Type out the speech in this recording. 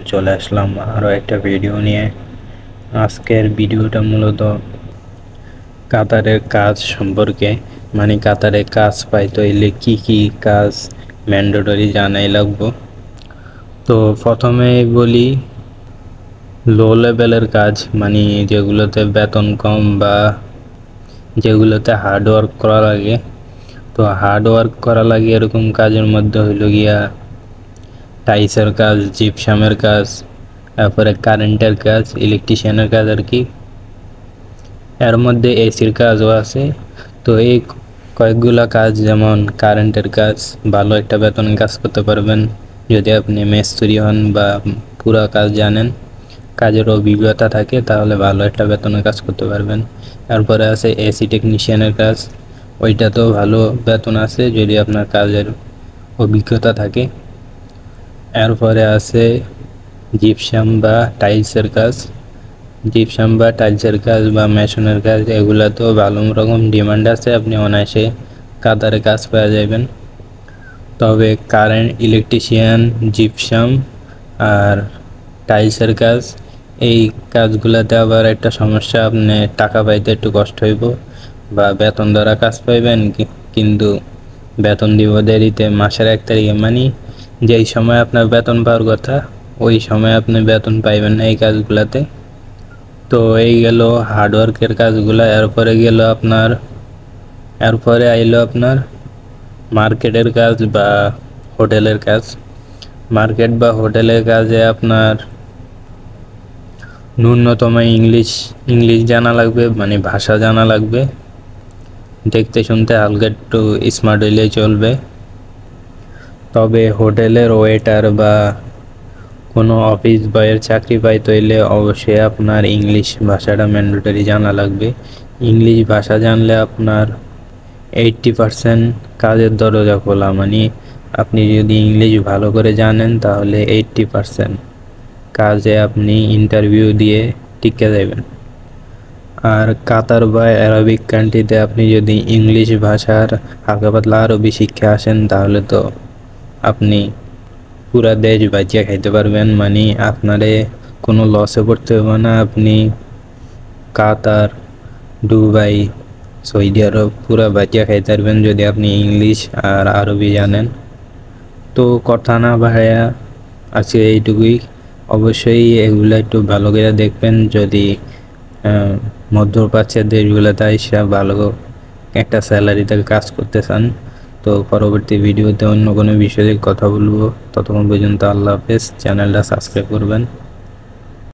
চলে আসলাম আরও একটা ভিডিও নিয়ে। আজকের ভিডিওটা মূলত কাতারের কাজ সম্পর্কে, মানে কাতারে কাজ পাইতে হইলে কি কি কাজ ম্যান্ডেটরি জানাই লাগবো। তো প্রথমে বলি লো লেভেলের কাজ, মানে যেগুলোতে বেতন কম বা যেগুলোতে হার্ড ওয়ার্ক করা লাগে। তো হার্ড ওয়ার্ক করা লাগে এরকম কাজের মধ্যে হইল গিয়া টাইসের কাজ, জিপসামের কাজ, তারপরে কারেন্টের কাজ, ইলেকট্রিশিয়ানের কাজ আর কি। এর মধ্যে এসির কাজও আছে। তো এই কয়েকগুলা কাজ, যেমন কারেন্টের কাজ, ভালো একটা বেতনে কাজ করতে পারবেন যদি আপনি মিস্ত্রি হন বা পুরা কাজ জানেন, কাজের অভিজ্ঞতা থাকে, তাহলে ভালো একটা বেতনে কাজ করতে পারবেন। তারপরে আছে এসি টেকনিশিয়ানের কাজ, ওইটাতেও ভালো বেতন আছে যদি আপনার কাজের অভিজ্ঞতা থাকে। এরপরে আছে জিপসাম বা টাইলসের কাজ। জিপসাম বা টাইলসের কাজ বা মেশনের কাজ, এগুলাতেও ভালো রকম ডিমান্ড আছে, আপনি অনায়াসে কাতারে কাজ পাওয়া যাবেন। তবে কারেন্ট, ইলেকট্রিশিয়ান, জিপসাম আর টাইলসের কাজ, এই কাজগুলোতে আবার একটা সমস্যা, আপনি টাকা পাইতে একটু কষ্ট হইব বা বেতন দ্বারা কাজ পাইবেন, কিন্তু বেতন দিব দেরিতে, মাসের 1 তারিখে, মানে যেই সময় আপনার বেতন পাওয়ার কথা ওই সময় আপনি বেতন পাইবেন না এই কাজগুলাতে। তো এই গেল হার্ডওয়ার্কের কাজগুলো। এরপরে আইলো আপনার মার্কেটের কাজ বা হোটেলের কাজ। মার্কেট বা হোটেলের কাজে আপনার ন্যূনতম ইংলিশ জানা লাগবে, মানে ভাষা জানা লাগবে। দেখতে শুনতে হালকা একটু স্মার্ট হইলেই চলবে। তবে হোটেলের ওয়েটার বা কোনো অফিস বয়ের চাকরি পাইতে হইলে অবশ্যই আপনার ইংলিশ ভাষাটা ম্যান্ডেটরি জানা লাগবে। ইংলিশ ভাষা জানলে আপনার 80% কাজের দরজা খোলা, মানে আপনি যদি ইংলিশ ভালো করে জানেন তাহলে 80% কাজে আপনি ইন্টারভিউ দিয়ে টিকে যাবেন। আর কাতার বা আরবিক কান্ট্রিতে আপনি যদি ইংলিশ ভাষার হালকা পাতলা আরবি শিক্ষা আসেন, তাহলে তো আপনি পুরা দেশ বাঁচিয়ে খাইতে পারবেন, মানে আপনারে কোনো লসে পড়তে হবে না। আপনি কাতার, দুবাই, সৌদি আরব পুরা বাঁচিয়ে খাইতে পারবেন যদি আপনি ইংলিশ আর আরবি জানেন। তো কথা না বাড়ায়া আজকে এইটুকুই। অবশ্যই এগুলো একটু ভালো করে দেখবেন যদি মধ্যপ্রাচ্যের দেশগুলোতে এসে ভালো একটা স্যালারিতে কাজ করতে চান। তো পরবর্তী ভিডিওতে অন্য কোনো বিষয়ে কথা বলবো। ততক্ষণ পর্যন্ত আল্লাহ হাফেজ। চ্যানেলটা সাবস্ক্রাইব করবেন।